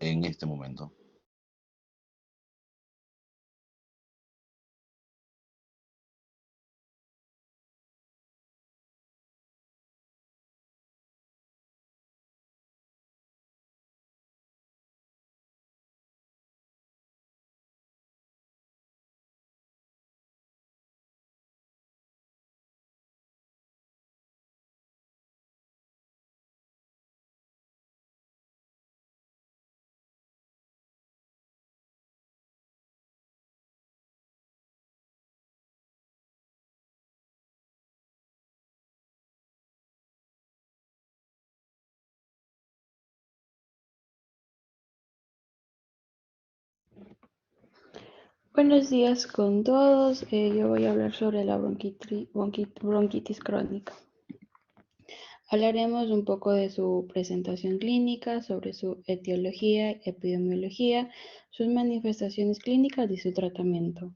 en este momento? Buenos días con todos. Yo voy a hablar sobre la bronquitis crónica. Hablaremos un poco de su presentación clínica, sobre su etiología, epidemiología, sus manifestaciones clínicas y su tratamiento.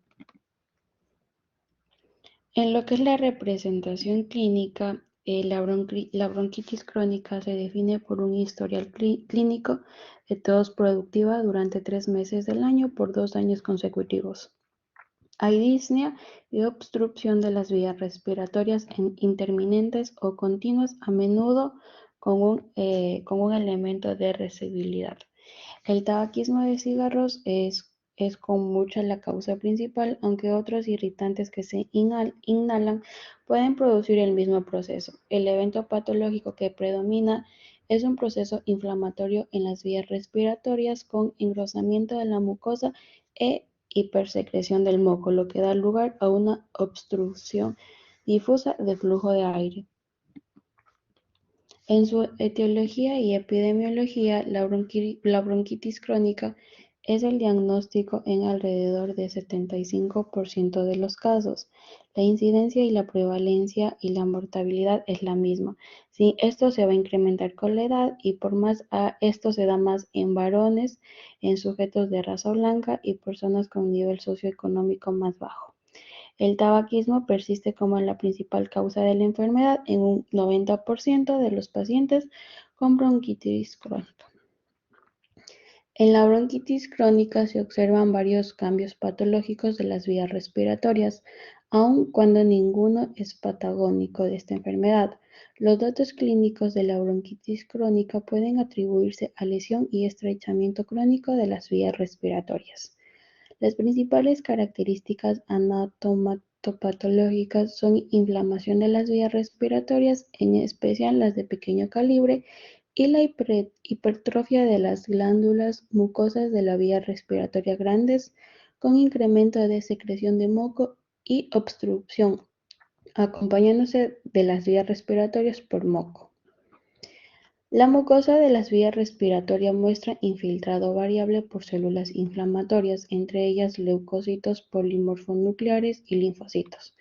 En lo que es la representación clínica, la bronquitis crónica se define por un historial clínico de tos productiva durante 3 meses del año por 2 años consecutivos. Hay disnea y obstrucción de las vías respiratorias intermitentes o continuas, a menudo con un elemento de residualidad. El tabaquismo de cigarros es con mucha la causa principal, aunque otros irritantes que se inhalan pueden producir el mismo proceso. El evento patológico que predomina es un proceso inflamatorio en las vías respiratorias con engrosamiento de la mucosa e hipersecreción del moco, lo que da lugar a una obstrucción difusa del flujo de aire. En su etiología y epidemiología, la bronquitis crónica es el diagnóstico en alrededor del 75% de los casos. La incidencia y la prevalencia y la mortalidad es la misma. Sí, esto se va a incrementar con la edad y por más esto se da más en varones, en sujetos de raza blanca y personas con nivel socioeconómico más bajo. El tabaquismo persiste como la principal causa de la enfermedad en un 90% de los pacientes con bronquitis crónica. En la bronquitis crónica se observan varios cambios patológicos de las vías respiratorias, aun cuando ninguno es patagónico de esta enfermedad. Los datos clínicos de la bronquitis crónica pueden atribuirse a lesión y estrechamiento crónico de las vías respiratorias. Las principales características anatomopatológicas son inflamación de las vías respiratorias, en especial las de pequeño calibre, y la hipertrofia de las glándulas mucosas de la vía respiratoria grandes, con incremento de secreción de moco y obstrucción, acompañándose de las vías respiratorias por moco. La mucosa de las vías respiratorias muestra infiltrado variable por células inflamatorias, entre ellas leucocitos polimorfonucleares y linfocitos.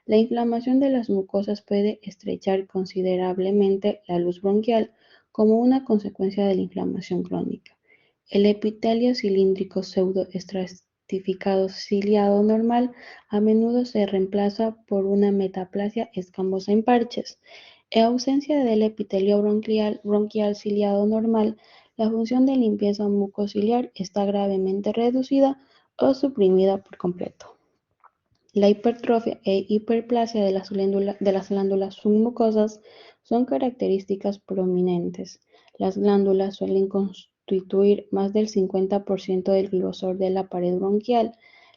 La inflamación de las mucosas puede estrechar considerablemente la luz bronquial como una consecuencia de la inflamación crónica. El epitelio cilíndrico pseudoestratificado ciliado normal a menudo se reemplaza por una metaplasia escamosa en parches. En ausencia del epitelio bronquial ciliado normal, la función de limpieza mucociliar está gravemente reducida o suprimida por completo. La hipertrofia e hiperplasia de las glándulas submucosas son características prominentes. Las glándulas suelen constituir más del 50% del grosor de la pared bronquial.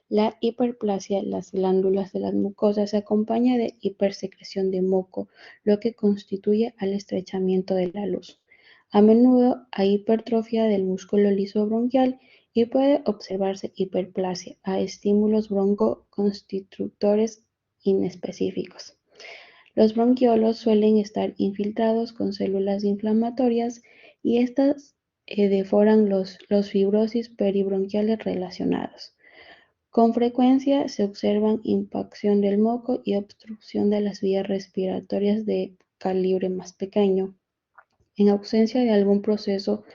La hiperplasia, las glándulas de las mucosas, se acompaña de hipersecreción de moco, lo que constituye al estrechamiento de la luz. A menudo hay hipertrofia del músculo liso bronquial y puede observarse hiperplasia a estímulos broncoconstrictores inespecíficos. Los bronquiolos suelen estar infiltrados con células inflamatorias y estas deforan los fibrosis peribronquiales relacionados. Con frecuencia se observan impacción del moco y obstrucción de las vías respiratorias de calibre más pequeño. En ausencia de algún proceso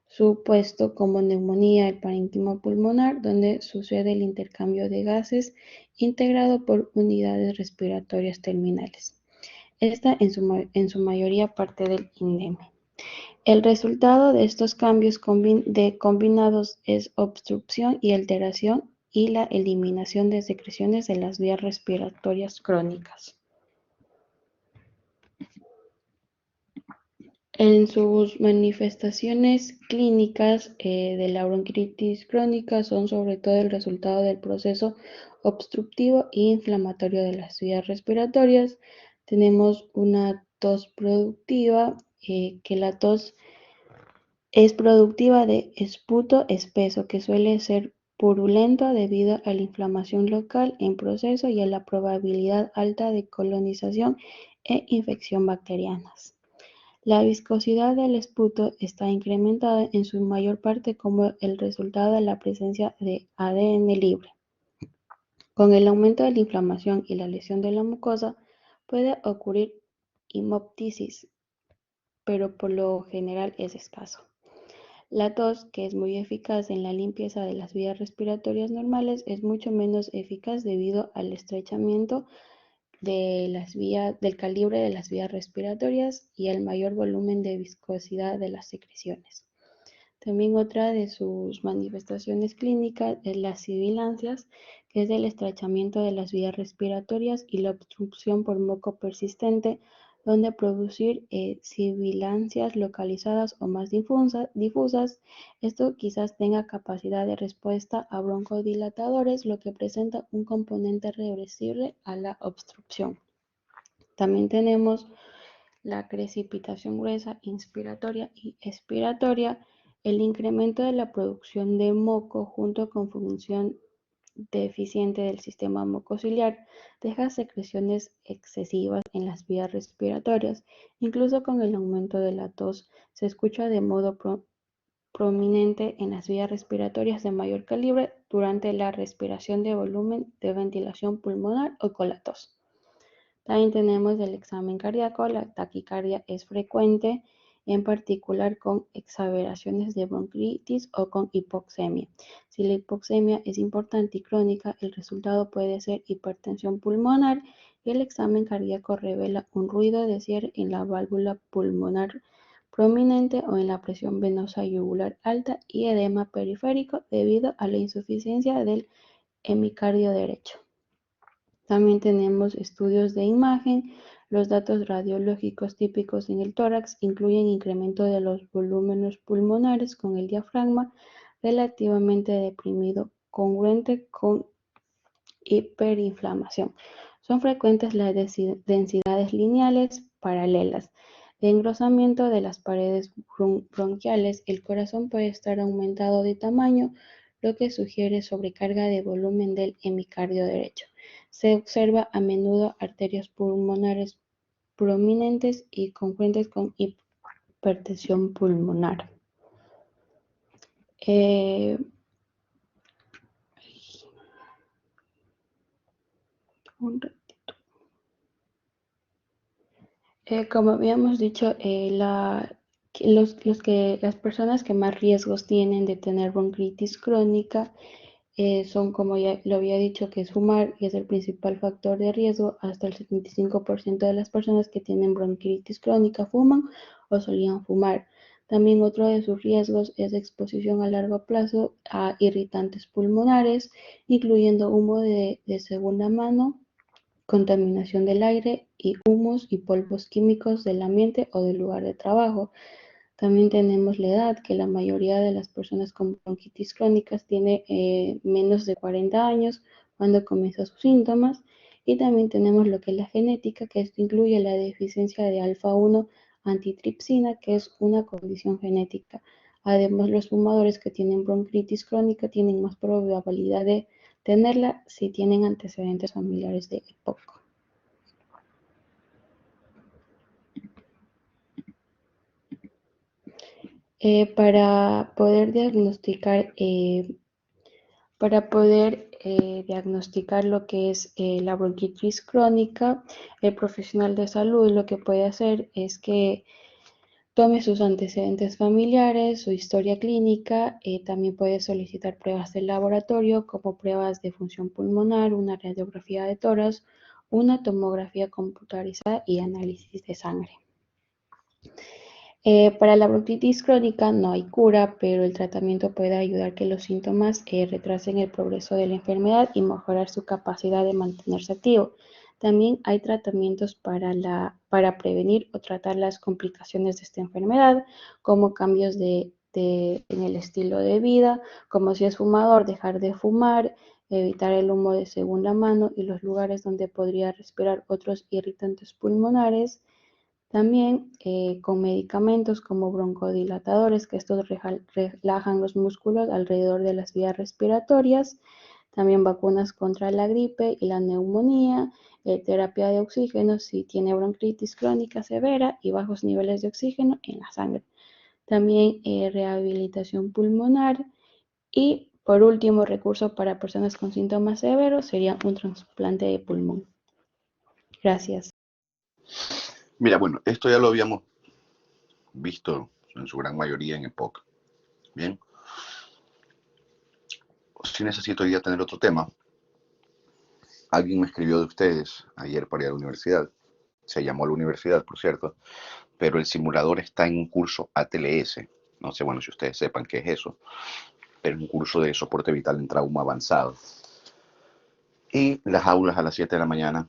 supuesto como neumonía, el parénquima pulmonar, donde sucede el intercambio de gases integrado por unidades respiratorias terminales. Esta en su mayoría parte del endemio. El resultado de estos cambios combinados es obstrucción y alteración y la eliminación de secreciones de las vías respiratorias crónicas. En sus manifestaciones clínicas de la bronquitis crónica son sobre todo el resultado del proceso obstructivo e inflamatorio de las vías respiratorias. Tenemos una tos productiva, que la tos es productiva de esputo espeso, que suele ser purulento debido a la inflamación local en proceso y a la probabilidad alta de colonización e infección bacterianas. La viscosidad del esputo está incrementada en su mayor parte como el resultado de la presencia de ADN libre. Con el aumento de la inflamación y la lesión de la mucosa puede ocurrir hemoptisis, pero por lo general es escaso. La tos, que es muy eficaz en la limpieza de las vías respiratorias normales, es mucho menos eficaz debido al estrechamiento del calibre de las vías respiratorias y al mayor volumen de viscosidad de las secreciones. También otra de sus manifestaciones clínicas es las sibilancias, que es el estrechamiento de las vías respiratorias y la obstrucción por moco persistente, donde producir sibilancias localizadas o más difusas. Esto quizás tenga capacidad de respuesta a broncodilatadores, lo que presenta un componente reversible a la obstrucción. También tenemos la precipitación gruesa inspiratoria y expiratoria, el incremento de la producción de moco junto con función deficiente del sistema mucociliar deja secreciones excesivas en las vías respiratorias. Incluso con el aumento de la tos se escucha de modo prominente en las vías respiratorias de mayor calibre durante la respiración de volumen de ventilación pulmonar o con la tos. También tenemos el examen cardíaco. La taquicardia es frecuente, en particular con exaveraciones de bronquitis o con hipoxemia. Si la hipoxemia es importante y crónica, el resultado puede ser hipertensión pulmonar y el examen cardíaco revela un ruido de cierre en la válvula pulmonar prominente o en la presión venosa yugular alta y edema periférico debido a la insuficiencia del hemicardio derecho. También tenemos estudios de imagen. Los datos radiológicos típicos en el tórax incluyen incremento de los volúmenes pulmonares con el diafragma relativamente deprimido, congruente con hiperinflamación. Son frecuentes las densidades lineales paralelas de engrosamiento de las paredes bronquiales. El corazón puede estar aumentado de tamaño, lo que sugiere sobrecarga de volumen del hemicardio derecho. Se observa a menudo arterias pulmonares prominentes y congruentes con hipertensión pulmonar. Como habíamos dicho, las personas que más riesgos tienen de tener bronquitis crónica son, como ya lo había dicho, que es fumar, y es el principal factor de riesgo. Hasta el 75% de las personas que tienen bronquitis crónica fuman o solían fumar. También otro de sus riesgos es exposición a largo plazo a irritantes pulmonares, incluyendo humo de segunda mano, contaminación del aire y humos y polvos químicos del ambiente o del lugar de trabajo. También tenemos la edad, que la mayoría de las personas con bronquitis crónicas tiene menos de 40 años cuando comienzan sus síntomas. Y también tenemos lo que es la genética, que esto incluye la deficiencia de alfa-1 antitripsina, que es una condición genética. Además, los fumadores que tienen bronquitis crónica tienen más probabilidad de tenerla si tienen antecedentes familiares de EPOC. Para poder diagnosticar lo que es la bronquitis crónica, el profesional de salud lo que puede hacer es que tome sus antecedentes familiares, su historia clínica. También puede solicitar pruebas de laboratorio como pruebas de función pulmonar, una radiografía de tórax, una tomografía computarizada y análisis de sangre. Para la bronquitis crónica no hay cura, pero el tratamiento puede ayudar a que los síntomas retrasen el progreso de la enfermedad y mejorar su capacidad de mantenerse activo. También hay tratamientos para prevenir o tratar las complicaciones de esta enfermedad, como cambios en el estilo de vida, como si es fumador, dejar de fumar, evitar el humo de segunda mano y los lugares donde podría respirar otros irritantes pulmonares. También con medicamentos como broncodilatadores, que estos relajan los músculos alrededor de las vías respiratorias. También vacunas contra la gripe y la neumonía, terapia de oxígeno si tiene bronquitis crónica severa y bajos niveles de oxígeno en la sangre. También rehabilitación pulmonar. Y por último, recurso para personas con síntomas severos sería un trasplante de pulmón. Gracias. Mira, bueno, esto ya lo habíamos visto en su gran mayoría en EPOC. Bien. Si necesito ya tener otro tema. Alguien me escribió de ustedes ayer para ir a la universidad. Se llamó a la universidad, por cierto. Pero el simulador está en un curso ATLS. No sé, bueno, si ustedes sepan qué es eso. Pero es un curso de soporte vital en trauma avanzado. Y las aulas a las 7 de la mañana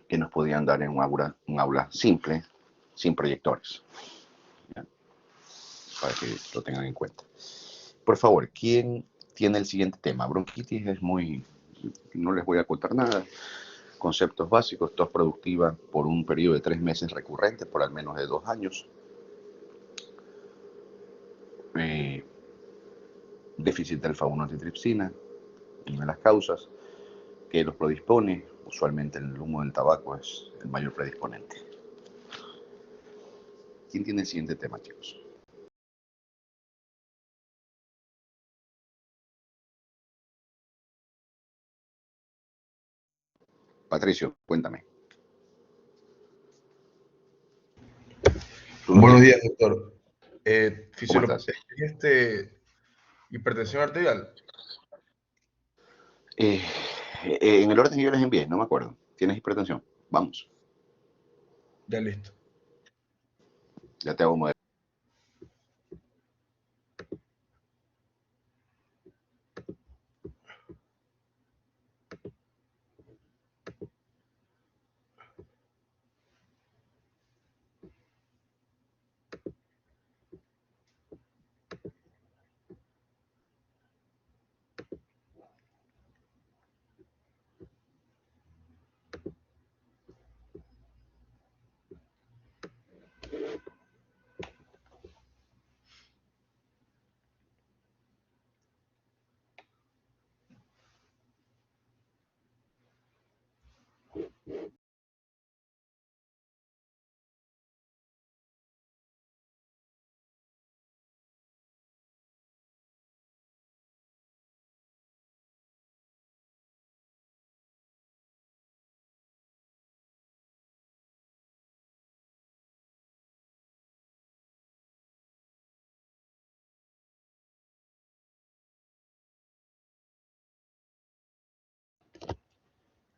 que nos podían dar en un aula simple, sin proyectores. ¿Ya? Para que lo tengan en cuenta. Por favor, ¿quién tiene el siguiente tema? Bronquitis es muy... No les voy a contar nada. Conceptos básicos: tos productiva por un periodo de 3 meses recurrente por al menos de 2 años. Déficit de alfa-1 antitripsina, una de las causas que los predispone. Usualmente el humo del tabaco es el mayor predisponente. ¿Quién tiene el siguiente tema, chicos? Patricio, cuéntame. Buenos días, doctor. ¿Cómo estás? Hipertensión arterial. En el orden que yo les envié, no me acuerdo. ¿Tienes hipertensión? Vamos, Ya listo. ya te hago modelo.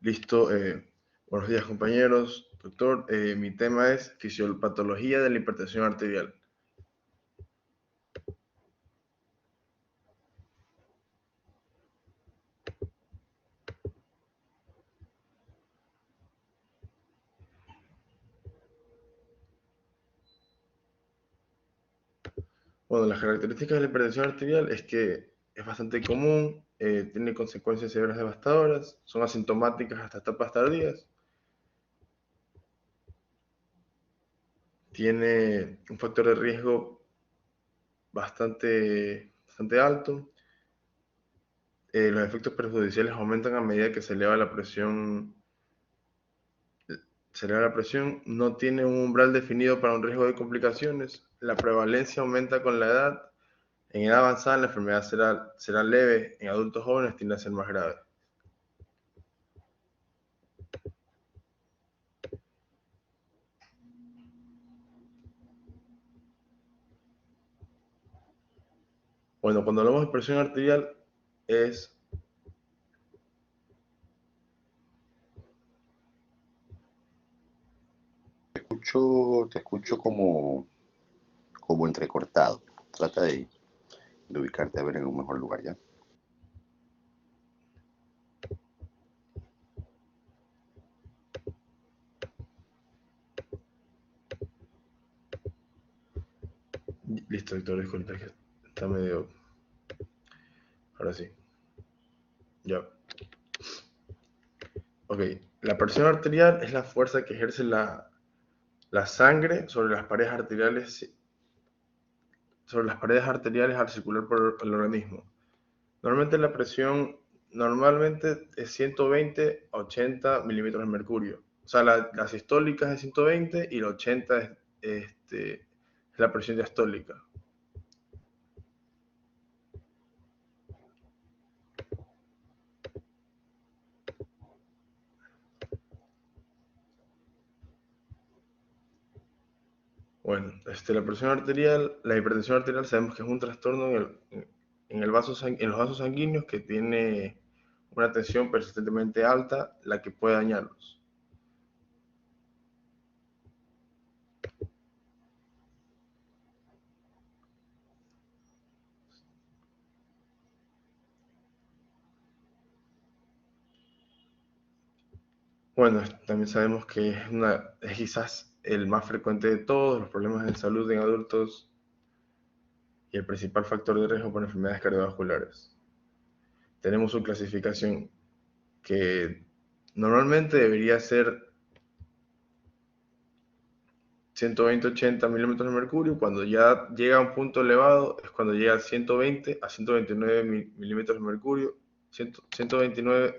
Listo. Buenos días, compañeros. Doctor, mi tema es fisiopatología de la hipertensión arterial. Bueno, las características de la hipertensión arterial es que es bastante común, tiene consecuencias severas devastadoras, son asintomáticas hasta etapas tardías, tiene un factor de riesgo bastante alto. Los efectos perjudiciales aumentan a medida que se eleva la presión, no tiene un umbral definido para un riesgo de complicaciones, la prevalencia aumenta con la edad, en edad avanzada la enfermedad será leve, en adultos jóvenes tiende a ser más grave. Bueno, cuando hablamos de presión arterial es... Te escucho como como entrecortado. Trata de ubicarte a ver en un mejor lugar, ¿ya? Listo, Víctor, disculpe, que está medio... Ahora sí. Ya. Ok, la presión arterial es la fuerza que ejerce la sangre sobre las paredes arteriales al circular por el organismo. Normalmente la presión es 120 a 80 milímetros de mercurio. O sea, la sistólica es de 120 y la 80 es la presión diastólica. Bueno, la presión arterial, la hipertensión arterial sabemos que es un trastorno en los vasos sanguíneos que tiene una tensión persistentemente alta, la que puede dañarlos. Bueno, también sabemos que es quizás el más frecuente de todos los problemas de salud en adultos y el principal factor de riesgo por enfermedades cardiovasculares. Tenemos su clasificación que normalmente debería ser 120-80 milímetros de mercurio. Cuando ya llega a un punto elevado es cuando llega a 120 a 129 milímetros de mercurio. 129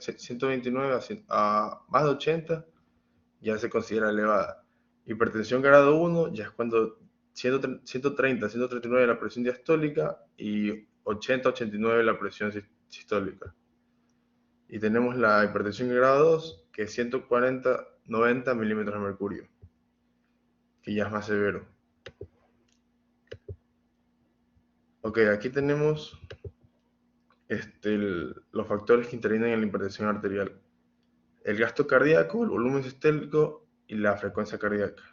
a más de 80 ya se considera elevada. Hipertensión grado 1 ya es cuando 130 a 139 la presión diastólica y 80 a 89 la presión sistólica. Y tenemos la hipertensión grado 2, que es 140-90 milímetros de mercurio, que ya es más severo. Ok, aquí tenemos los factores que intervienen en la hipertensión arterial. El gasto cardíaco, el volumen sistólico y la frecuencia cardíaca.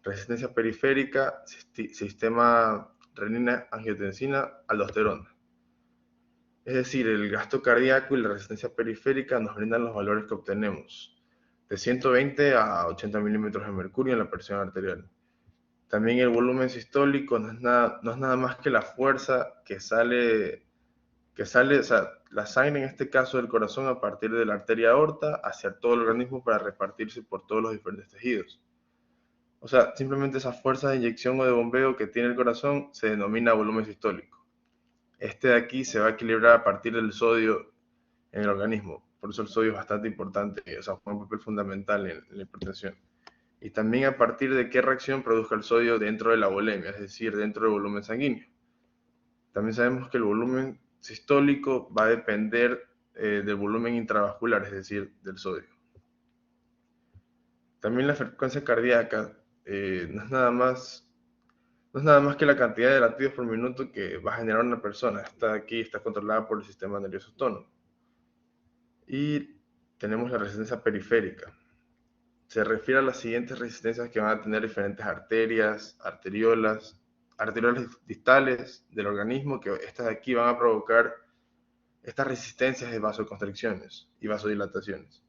Resistencia periférica, sistema renina-angiotensina, aldosterona. Es decir, el gasto cardíaco y la resistencia periférica nos brindan los valores que obtenemos, de 120 a 80 milímetros de mercurio en la presión arterial. También el volumen sistólico no es nada más que la fuerza que sale, o sea, la sangre en este caso del corazón a partir de la arteria aorta hacia todo el organismo para repartirse por todos los diferentes tejidos. O sea, simplemente esa fuerza de inyección o de bombeo que tiene el corazón se denomina volumen sistólico. Este de aquí se va a equilibrar a partir del sodio en el organismo. Por eso el sodio es bastante importante, o sea, juega un papel fundamental en la hipertensión. Y también a partir de qué reacción produzca el sodio dentro de la volemia, es decir, dentro del volumen sanguíneo. También sabemos que el volumen sistólico va a depender del volumen intravascular, es decir, del sodio. También la frecuencia cardíaca no es nada más que la cantidad de latidos por minuto que va a generar una persona. Está controlada por el sistema nervioso autónomo. Y tenemos la resistencia periférica. Se refiere a las siguientes resistencias que van a tener diferentes arterias, arteriolas distales del organismo, que estas de aquí van a provocar estas resistencias de vasoconstricciones y vasodilataciones.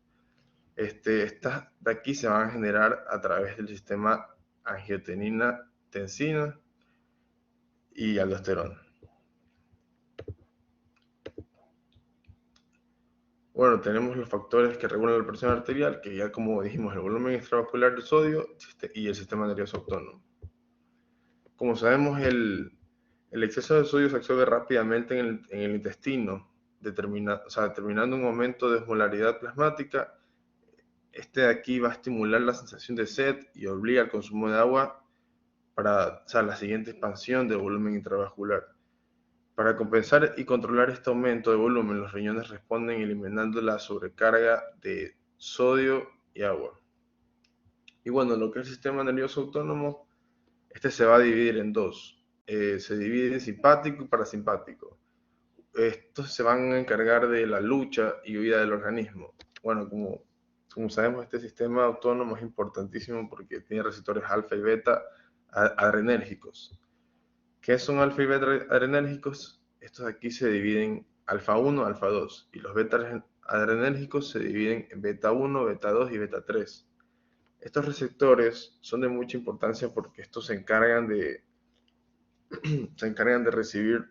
Estas de aquí se van a generar a través del sistema angiotensina y aldosterona. Bueno, tenemos los factores que regulan la presión arterial, que ya como dijimos, el volumen extravascular del sodio y el sistema nervioso autónomo. Como sabemos, el exceso de sodio se absorbe rápidamente en el intestino, determinando un aumento de osmolaridad plasmática. Este de aquí va a estimular la sensación de sed y obliga al consumo de agua para la siguiente expansión del volumen intravascular. Para compensar y controlar este aumento de volumen, los riñones responden eliminando la sobrecarga de sodio y agua. Y bueno, lo que es el sistema nervioso autónomo, se va a dividir en dos. Se divide en simpático y parasimpático. Estos se van a encargar de la lucha y huida del organismo. Bueno, como sabemos, este sistema autónomo es importantísimo porque tiene receptores alfa y beta adrenérgicos. ¿Qué son alfa y beta adrenérgicos? Estos aquí se dividen alfa 1, alfa 2, y los beta adrenérgicos se dividen en beta 1, beta 2 y beta 3. Estos receptores son de mucha importancia porque estos se encargan de recibir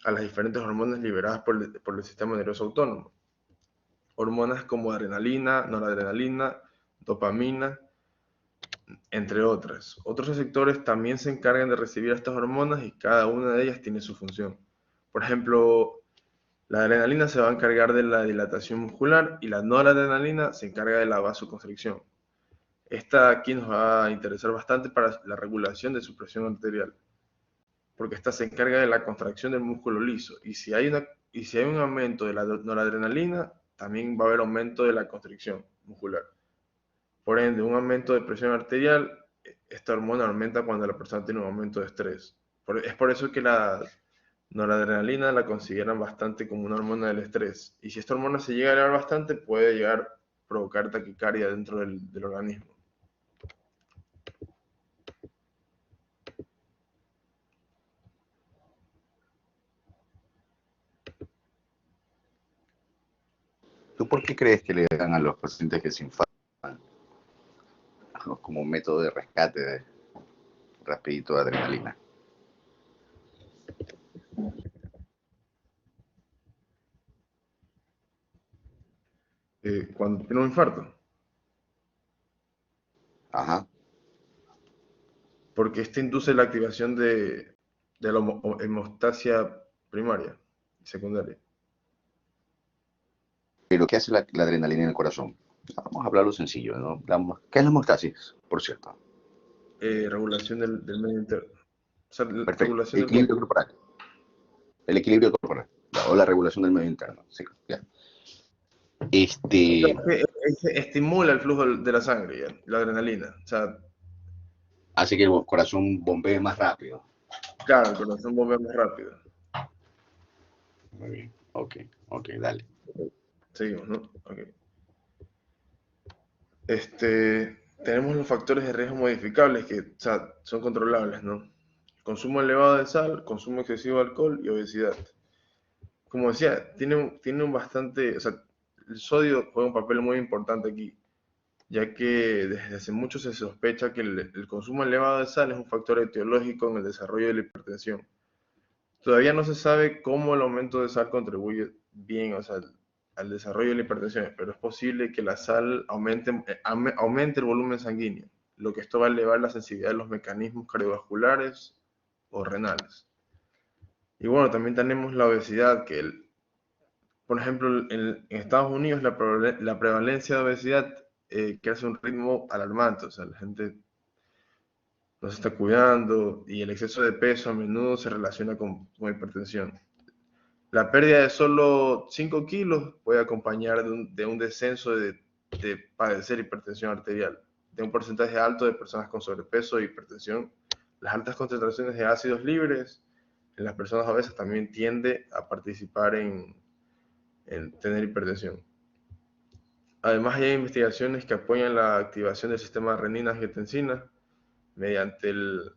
a las diferentes hormonas liberadas por el sistema nervioso autónomo. Hormonas como adrenalina, noradrenalina, dopamina, entre otras. Otros receptores también se encargan de recibir estas hormonas y cada una de ellas tiene su función. Por ejemplo, la adrenalina se va a encargar de la dilatación muscular y la noradrenalina se encarga de la vasoconstricción. Esta aquí nos va a interesar bastante para la regulación de su presión arterial, porque esta se encarga de la contracción del músculo liso. Y si hay un aumento de la noradrenalina, también va a haber aumento de la constricción muscular. Por ende, un aumento de presión arterial, esta hormona aumenta cuando la persona tiene un aumento de estrés. Es por eso que la noradrenalina la consideran bastante como una hormona del estrés. Y si esta hormona se llega a elevar bastante, puede llegar a provocar taquicardia dentro del organismo. ¿Tú por qué crees que le dan a los pacientes que se infartan como un método de rescate rapidito de adrenalina? Cuando tiene un infarto. Ajá. Porque este induce la activación de la hemostasia primaria y secundaria. Pero ¿qué hace la adrenalina en el corazón? Vamos a hablarlo sencillo, ¿no? ¿Qué es la hemostasis, por cierto? Regulación del medio interno. O sea, Perfecto. regulación del Equilibrio cuerpo. corporal. El equilibrio corporal. O la regulación del medio interno. Sí, ya. Estimula el flujo de la sangre, ¿ya? La adrenalina. O sea, Hace que el corazón bombee más rápido. claro, el corazón bombea más rápido. Muy bien. Ok, dale. Seguimos, ¿no? Ok. Tenemos los factores de riesgo modificables que, o sea, son controlables, ¿no? Consumo elevado de sal, consumo excesivo de alcohol y obesidad. Como decía, tiene un bastante, o sea, el sodio juega un papel muy importante aquí, ya que desde hace mucho se sospecha que el consumo elevado de sal es un factor etiológico en el desarrollo de la hipertensión. Todavía no se sabe cómo el aumento de sal contribuye bien, o sea, al desarrollo de la hipertensión, pero es posible que la sal aumente el volumen sanguíneo, lo que esto va a elevar la sensibilidad de los mecanismos cardiovasculares o renales. Y bueno, también tenemos la obesidad, por ejemplo, en Estados Unidos la prevalencia de obesidad crece a un ritmo alarmante, o sea, la gente no se está cuidando y el exceso de peso a menudo se relaciona con hipertensión. La pérdida de solo 5 kilos puede acompañar de un descenso de padecer hipertensión arterial, de un porcentaje alto de personas con sobrepeso e hipertensión. Las altas concentraciones de ácidos libres en las personas obesas también tiende a participar en tener hipertensión. Además, hay investigaciones que apoyan la activación del sistema renina-angiotensina mediante el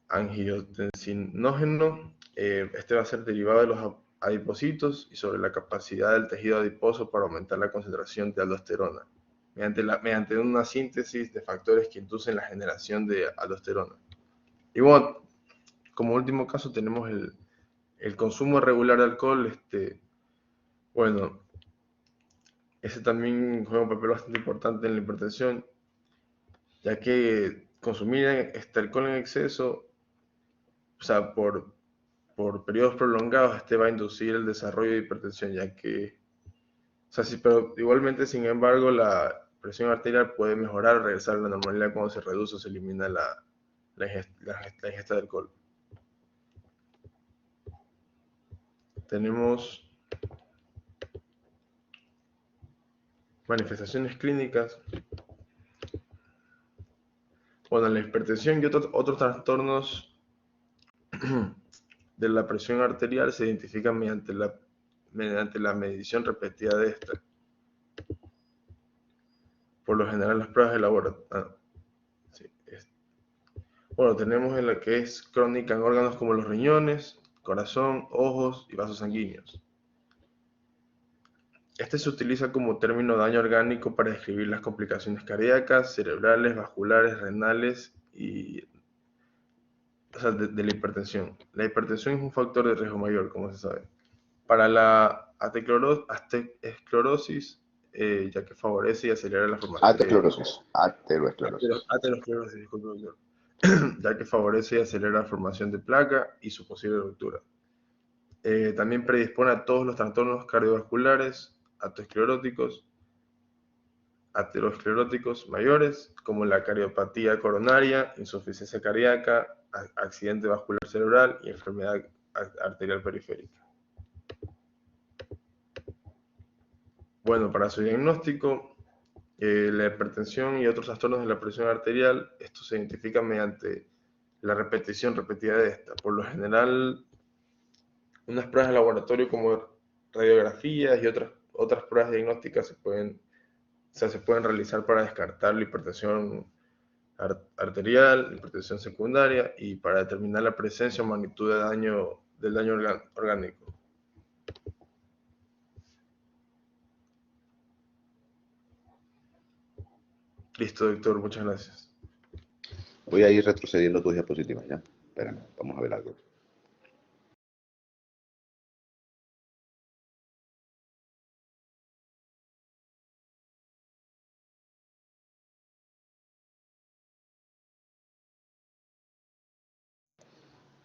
angiotensinógeno. Este va a ser derivado de los adipocitos y sobre la capacidad del tejido adiposo para aumentar la concentración de aldosterona, mediante una síntesis de factores que inducen la generación de aldosterona. Y bueno, como último caso tenemos el consumo regular de alcohol. Bueno, ese también juega un papel bastante importante en la hipertensión, ya que consumir alcohol en exceso, o sea, por periodos prolongados, va a inducir el desarrollo de hipertensión, ya que, o sea, sí, pero igualmente, sin embargo, la presión arterial puede mejorar o regresar a la normalidad cuando se reduce o se elimina la ingesta de alcohol. Tenemos manifestaciones clínicas. Bueno, la hipertensión y otros trastornos de la presión arterial se identifican mediante la medición repetida de esta. Por lo general, las pruebas de laboratorio. Bueno, tenemos en la que es crónica en órganos como los riñones, corazón, ojos y vasos sanguíneos. Este se utiliza como término daño orgánico para describir las complicaciones cardíacas, cerebrales, vasculares, renales y de la hipertensión. La hipertensión es un factor de riesgo mayor, como se sabe. Para la aterosclerosis, ya que favorece y acelera la formación aterosclerosis, disculpe, doctor. Ya que favorece y acelera la formación de placa y su posible ruptura. También predispone a todos los trastornos cardiovasculares, ateroscleróticos mayores, como la cardiopatía coronaria, insuficiencia cardíaca, accidente vascular cerebral y enfermedad arterial periférica. Bueno, para su diagnóstico, la hipertensión y otros trastornos de la presión arterial, esto se identifica mediante la repetición repetida de esta. Por lo general, unas pruebas de laboratorio como radiografías y otras pruebas diagnósticas se pueden realizar para descartar la hipertensión arterial, la hipertensión secundaria y para determinar la presencia o magnitud del daño orgánico. Listo, doctor, muchas gracias. Voy a ir retrocediendo tus diapositivas, ¿ya? Espérame, vamos a ver algo.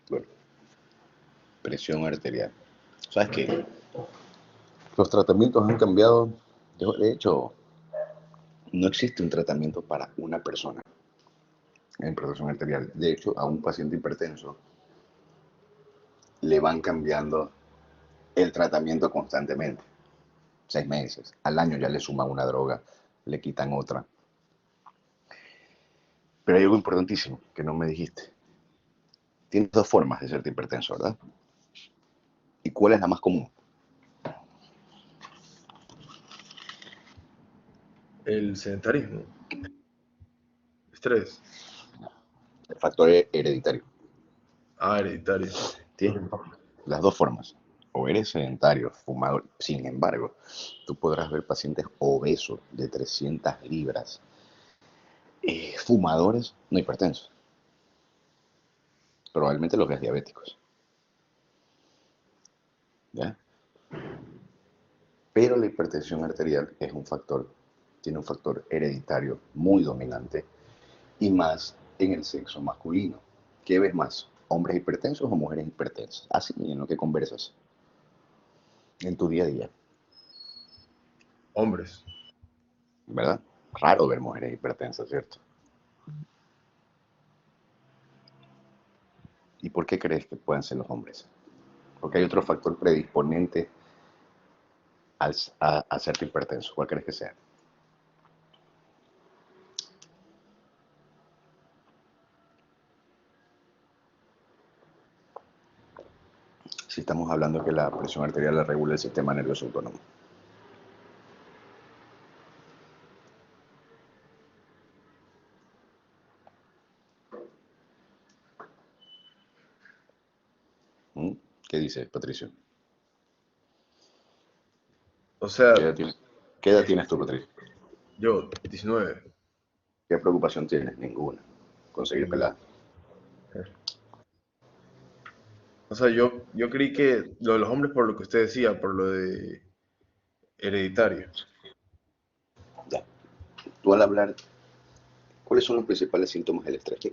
Bueno, presión arterial. ¿Sabes qué? Los tratamientos han cambiado. De hecho, no existe un tratamiento para una persona en presión arterial. De hecho, a un paciente hipertenso le van cambiando el tratamiento constantemente. 6 meses. Al año ya le suman una droga, le quitan otra. Pero hay algo importantísimo que no me dijiste. Tienes 2 formas de ser hipertenso, ¿verdad? ¿Y cuál es la más común? El sedentarismo. Estrés. El factor hereditario. Hereditario. Tienes las 2 formas. O eres sedentario, fumador. Sin embargo, tú podrás ver pacientes obesos de 300 libras, fumadores, no hipertensos. Probablemente los ves diabéticos. ¿Ya? Pero la hipertensión arterial es un factor, tiene un factor hereditario muy dominante y más en el sexo masculino. ¿Qué ves más? ¿Hombres hipertensos o mujeres hipertensas? Así en lo que conversas en tu día a día. Hombres. ¿Verdad? Raro ver mujeres hipertensas, ¿cierto? ¿Y por qué crees que pueden ser los hombres? Porque hay otro factor predisponente a hacerte hipertenso. ¿Cuál crees que sea? Si estamos hablando que la presión arterial la regula el sistema nervioso autónomo. ¿Qué dice Patricio? O sea, ¿Qué edad tienes tú, Patricio? yo, 19. ¿Qué preocupación tienes? Ninguna. Conseguir pelada. O sea, yo creí que lo de los hombres por lo que usted decía, por lo de hereditario. Ya. Tú al hablar, ¿cuáles son los principales síntomas del estrés? ¿Qué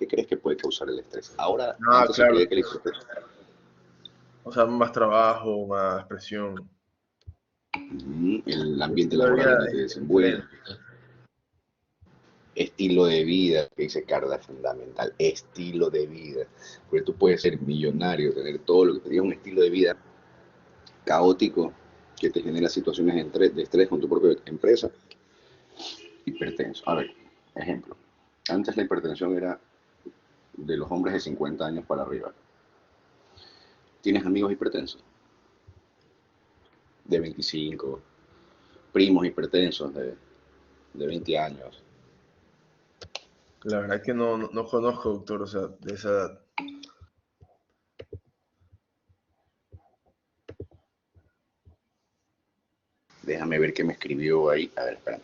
crees que puede causar el estrés? Ahora, antes se Claro. creía que el estrés. O sea, más trabajo, más presión. El ambiente laboral en el que te desenvuelves. Estilo de vida, que dice Carla, es fundamental. Estilo de vida. Porque tú puedes ser millonario, tener todo lo que te diga, un estilo de vida caótico que te genera situaciones de estrés con tu propia empresa. Hipertenso. A ver, ejemplo. Antes la hipertensión era de los hombres de 50 años para arriba. ¿Tienes amigos hipertensos? De 25, primos hipertensos de 20 años. La verdad que no conozco, doctor, o sea, de esa edad. Déjame ver qué me escribió ahí. A ver, espera.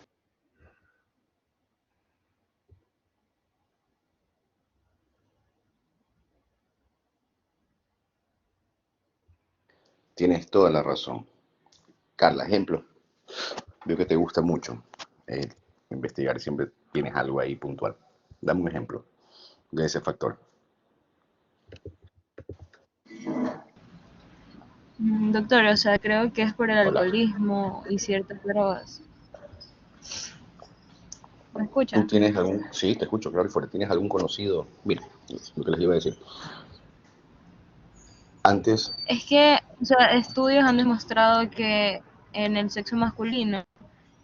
Tienes toda la razón. Carla, ejemplo. Veo que te gusta mucho eh, investigar. Siempre tienes algo ahí puntual. Dame un ejemplo de ese factor. Doctor, o sea, creo que es por el Hola. alcoholismo y ciertas drogas. ¿Me ¿Tú escucha? tienes algún, sí, te escucho, claro y fuerte, tienes algún conocido? Mira, lo que les iba a decir. Antes, Es que, o sea, estudios han demostrado que en el sexo masculino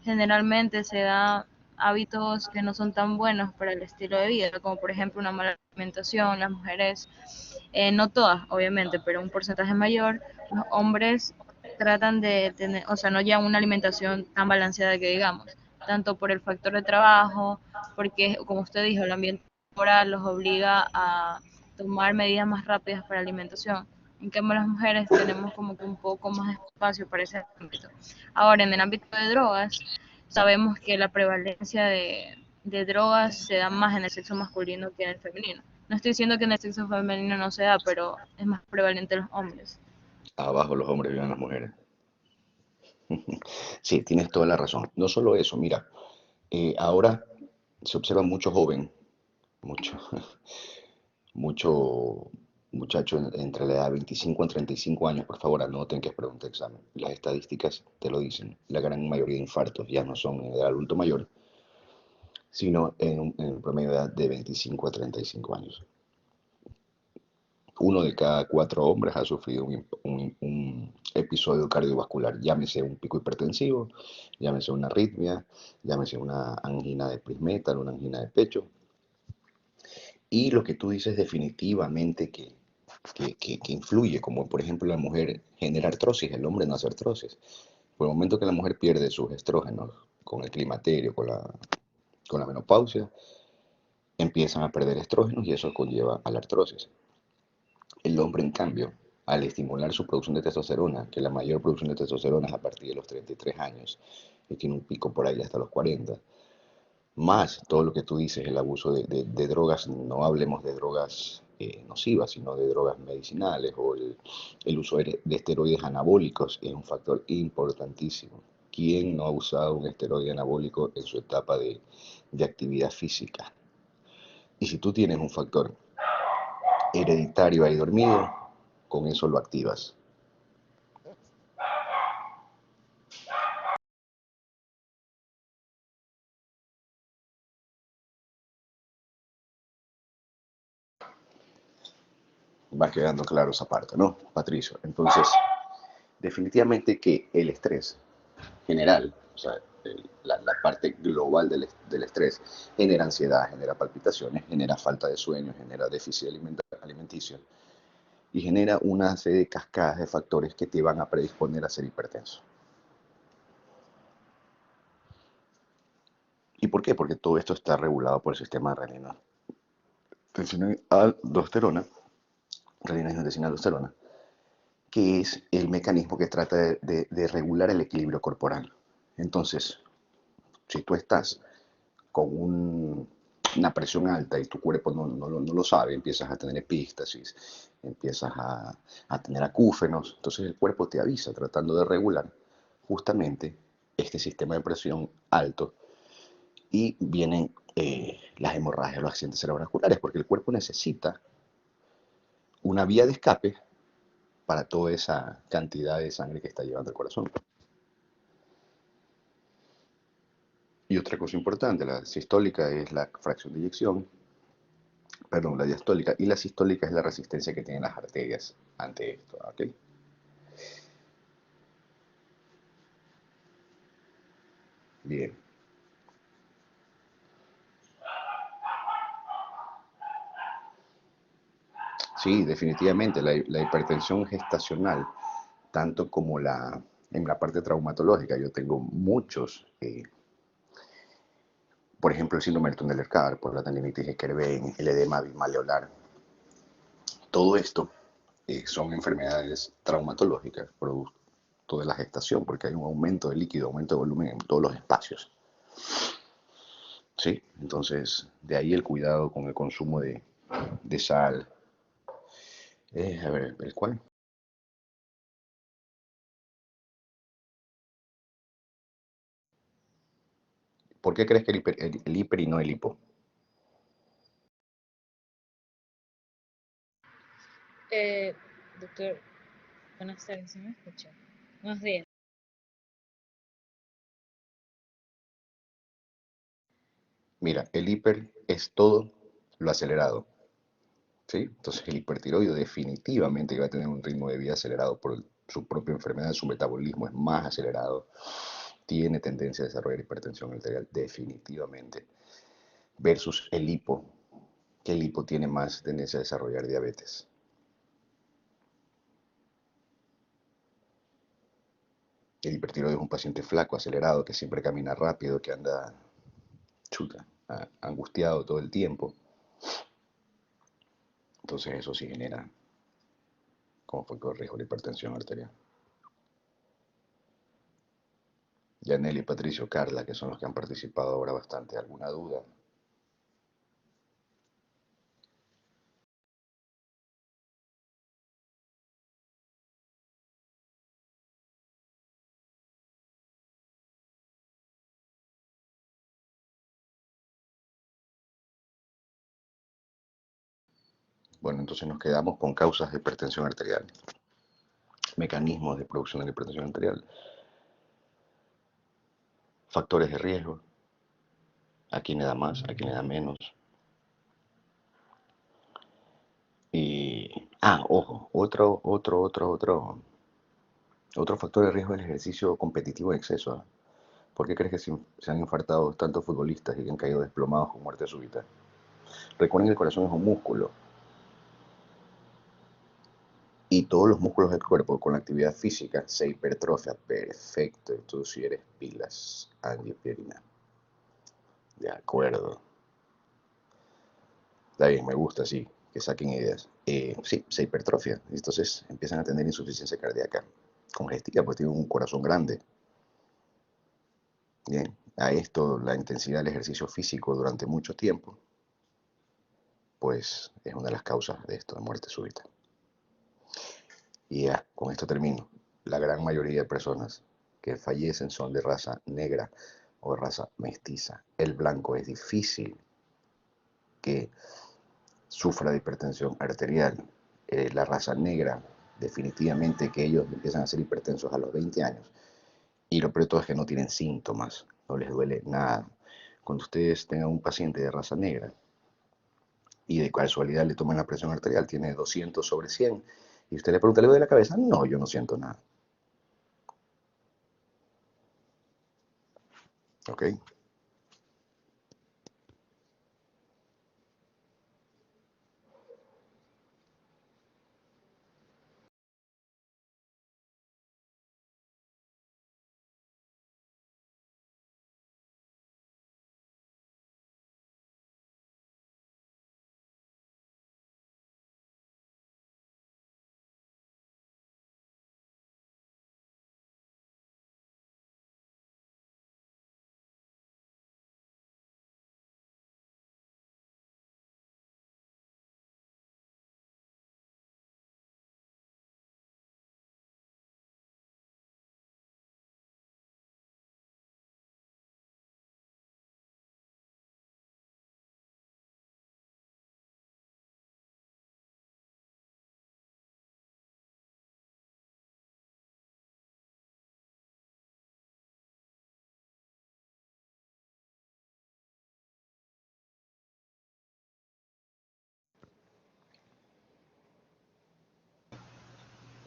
generalmente se da hábitos que no son tan buenos para el estilo de vida, como por ejemplo una mala alimentación. Las mujeres, no todas obviamente, pero un porcentaje mayor, los hombres tratan de tener, o sea, no llevan una alimentación tan balanceada que digamos, tanto por el factor de trabajo, porque como usted dijo, el ambiente laboral los obliga a tomar medidas más rápidas para la alimentación. En cambio, las mujeres tenemos como que un poco más de espacio para ese ámbito. Ahora, en el ámbito de drogas, sabemos que la prevalencia de drogas se da más en el sexo masculino que en el femenino. No estoy diciendo que en el sexo femenino no se da, pero es más prevalente en los hombres. abajo los hombres viven las mujeres. Sí, tienes toda la razón. No solo eso, mira, ahora se observa mucho joven, mucho, mucho muchacho entre la edad de 25 a 35 años, por favor, anoten que es pregunta de examen. Las estadísticas te lo dicen. La gran mayoría de infartos ya no son en el adulto mayor, sino en promedio de edad de 25 a 35 años. Uno de cada 4 hombres ha sufrido un episodio cardiovascular, llámese un pico hipertensivo, llámese una arritmia, llámese una angina de Prismetal, una angina de pecho. Y lo que tú dices definitivamente que influye, como por ejemplo la mujer genera artrosis, el hombre no hace artrosis. Por el momento que la mujer pierde sus estrógenos con el climaterio, con la menopausia, empiezan a perder estrógenos y eso conlleva a la artrosis. El hombre, en cambio, al estimular su producción de testosterona, que la mayor producción de testosterona es a partir de los 33 años y tiene un pico por ahí hasta los 40, más todo lo que tú dices, el abuso de drogas, no hablemos de drogas nocivas, sino de drogas medicinales o el uso de esteroides anabólicos es un factor importantísimo. ¿Quién no ha usado un esteroide anabólico en su etapa de actividad física? Y si tú tienes un factor hereditario ahí dormido, con eso lo activas. Va quedando claro esa parte, ¿no, Patricio? Entonces, definitivamente que el estrés general, o sea, la parte global del estrés, genera ansiedad, genera palpitaciones, genera falta de sueño, genera déficit alimenticio y genera una serie de cascadas de factores que te van a predisponer a ser hipertenso. ¿Y por qué? Porque todo esto está regulado por el sistema de renina, aldosterona, renina, angiotensina, aldosterona, que es el mecanismo que trata de regular el equilibrio corporal. Entonces, si tú estás con una presión alta y tu cuerpo no lo sabe, empiezas a tener epístasis, empiezas a tener acúfenos, entonces el cuerpo te avisa tratando de regular justamente este sistema de presión alto y vienen las hemorragias, los accidentes cerebrovasculares, porque el cuerpo necesita una vía de escape para toda esa cantidad de sangre que está llevando el corazón. Y otra cosa importante, la sistólica es la fracción de eyección, perdón, la diastólica, y la sistólica es la resistencia que tienen las arterias ante esto, ¿ok? Bien. Sí, definitivamente, la hipertensión gestacional, tanto como en la parte traumatológica, yo tengo muchos Por ejemplo, el síndrome del túnel del carpo, la tendinitis de Kerbein, el edema bimaleolar. Todo esto son enfermedades traumatológicas producto de la gestación, porque hay un aumento de líquido, aumento de volumen en todos los espacios. ¿Sí? Entonces, de ahí el cuidado con el consumo de sal. A ver, ¿el cuál? ¿Por qué crees que el hiper y no el hipo? Doctor, buenas tardes, ¿sí me escucha? Buenos días. Mira, el hiper es todo lo acelerado. ¿Sí? Entonces el hipertiroideo definitivamente va a tener un ritmo de vida acelerado por su propia enfermedad, su metabolismo es más acelerado, tiene tendencia a desarrollar hipertensión arterial definitivamente, versus el hipo, que el hipo tiene más tendencia a desarrollar diabetes. El hipertiroideo es un paciente flaco, acelerado, que siempre camina rápido, que anda angustiado todo el tiempo. Entonces eso sí genera como factor de riesgo de hipertensión arterial. Yaneli, Patricio, Carla, que son los que han participado ahora bastante. ¿Alguna duda? Bueno, entonces nos quedamos con causas de hipertensión arterial, mecanismos de producción de la hipertensión arterial, factores de riesgo, a quién le da más, a quién le da menos. Y, ojo, otro factor de riesgo es el ejercicio competitivo en exceso. ¿Por qué crees que se han infartado tantos futbolistas y que han caído desplomados con muerte súbita? Recuerden que el corazón es un músculo. Y todos los músculos del cuerpo con la actividad física se hipertrofia. Perfecto, tú si eres pilas, angiopierina. De acuerdo. Está bien, me gusta, sí, que saquen ideas. Sí, se hipertrofia. Entonces empiezan a tener insuficiencia cardíaca congestiva, pues tienen un corazón grande. Bien, a esto la intensidad del ejercicio físico durante mucho tiempo, pues es una de las causas de esto, de muerte súbita. Y ya, con esto termino. La gran mayoría de personas que fallecen son de raza negra o de raza mestiza. El blanco es difícil que sufra de hipertensión arterial. La raza negra, definitivamente que ellos empiezan a ser hipertensos a los 20 años. Y lo peor de todo es que no tienen síntomas, no les duele nada. Cuando ustedes tengan un paciente de raza negra y de casualidad le toman la presión arterial, tiene 200/100, y usted le pregunta, ¿le duele la cabeza? No, yo no siento nada. ¿Ok?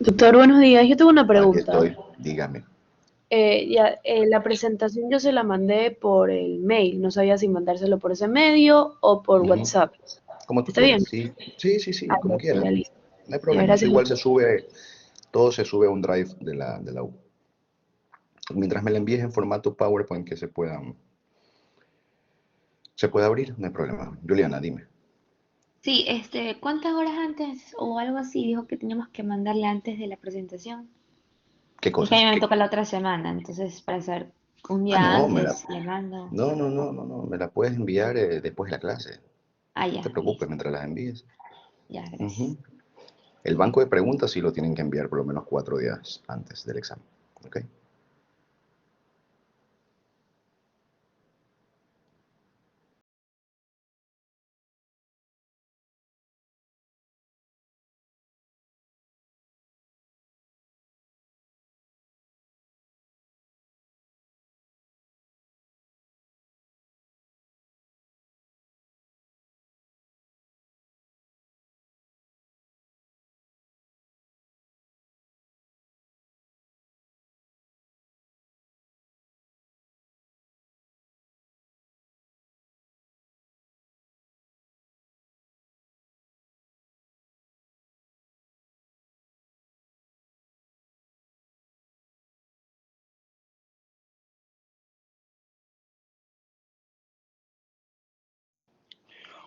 Doctor, buenos días. Yo tengo una Aquí pregunta. estoy, dígame. La presentación yo se la mandé por el mail. No sabía si mandárselo por ese medio o por WhatsApp. Como tú ¿Está bien? quieras, sí, sí, como Ya, quieras. listo. No hay Ya, problema, eso gracias. igual se sube, todo se sube a un drive de la U. Mientras me la envíes en formato PowerPoint que se puedan ¿Se puede abrir? No hay problema. Juliana, dime. Sí, ¿cuántas horas antes o algo así dijo que teníamos que mandarle antes de la presentación? ¿Qué Es que a cosas? mí me ¿Qué? toca la otra semana, entonces para saber un Ah, día no, antes le mando. no, me la puedes enviar después de la clase. Ah, No te ya, preocupes listo. mientras las envíes. Ya, gracias. Ujú. El banco de preguntas sí lo tienen que enviar por lo menos 4 días antes del examen. ¿Ok?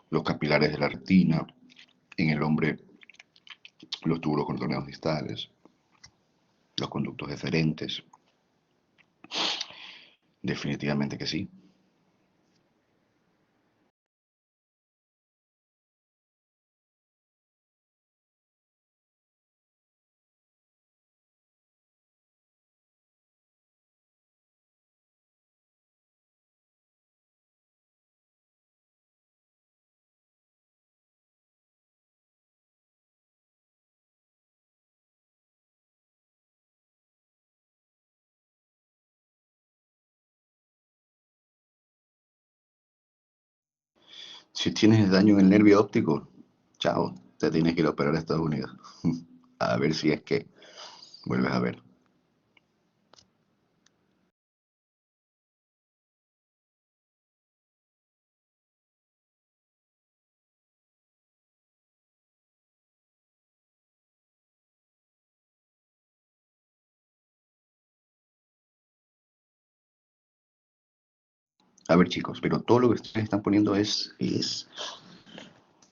Los capilares de la retina, en el hombre los túbulos contorneados distales, los conductos deferentes, definitivamente que sí. Si tienes daño en el nervio óptico, chao, te tienes que ir a operar a Estados Unidos. A ver si es que vuelves a ver. A ver, chicos, pero todo lo que ustedes están poniendo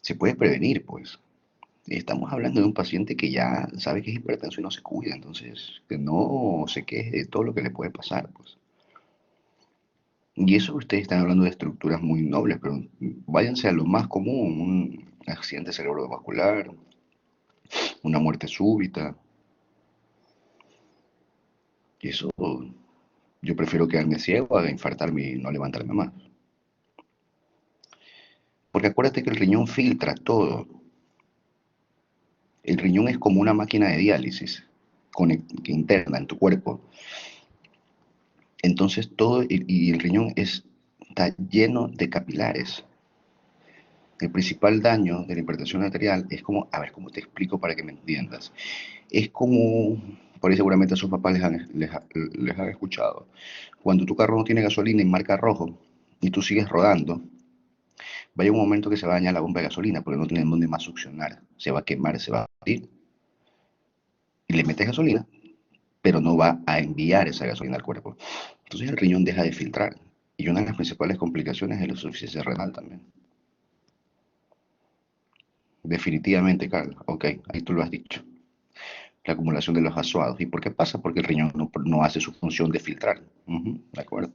se puede prevenir, pues. Estamos hablando de un paciente que ya sabe que es hipertenso y no se cuida, entonces que no se queje de todo lo que le puede pasar, pues. Y eso ustedes están hablando de estructuras muy nobles, pero váyanse a lo más común, un accidente cerebrovascular, una muerte súbita. Y eso, yo prefiero quedarme ciego a infartarme y no levantarme más. Porque acuérdate que el riñón filtra todo. El riñón es como una máquina de diálisis que interna en tu cuerpo. Entonces todo, y el riñón está lleno de capilares. El principal daño de la hipertensión arterial es como, a ver cómo te explico para que me entiendas. Es como, por ahí seguramente a sus papás les han escuchado. Cuando tu carro no tiene gasolina y marca rojo y tú sigues rodando, va a llegar un momento que se va a dañar la bomba de gasolina porque no tiene dónde más succionar. Se va a quemar, se va a partir y le metes gasolina, pero no va a enviar esa gasolina al cuerpo. Entonces el riñón deja de filtrar. Y una de las principales complicaciones es la insuficiencia renal también. Definitivamente, Carlos. Ok, ahí tú lo has dicho. La acumulación de los azuados. ¿Y por qué pasa? Porque el riñón no hace su función de filtrar. ¿De acuerdo?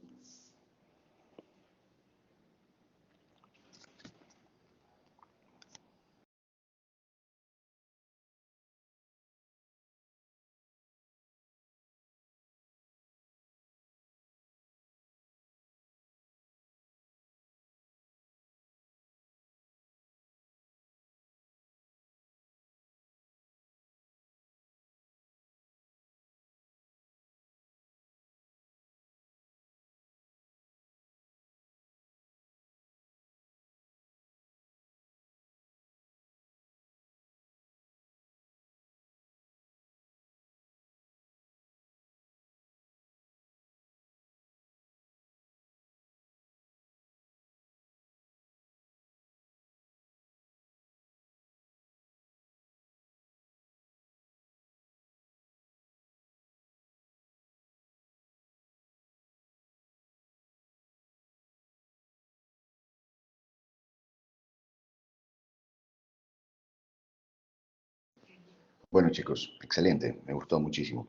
Bueno, chicos, excelente. Me gustó muchísimo.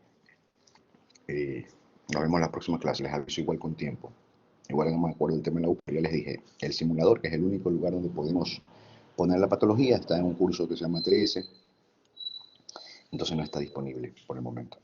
Nos vemos en la próxima clase. Les aviso igual con tiempo. Igual no me acuerdo del tema de la U, pero ya les dije, el simulador, que es el único lugar donde podemos poner la patología, está en un curso que se llama 13, entonces no está disponible por el momento.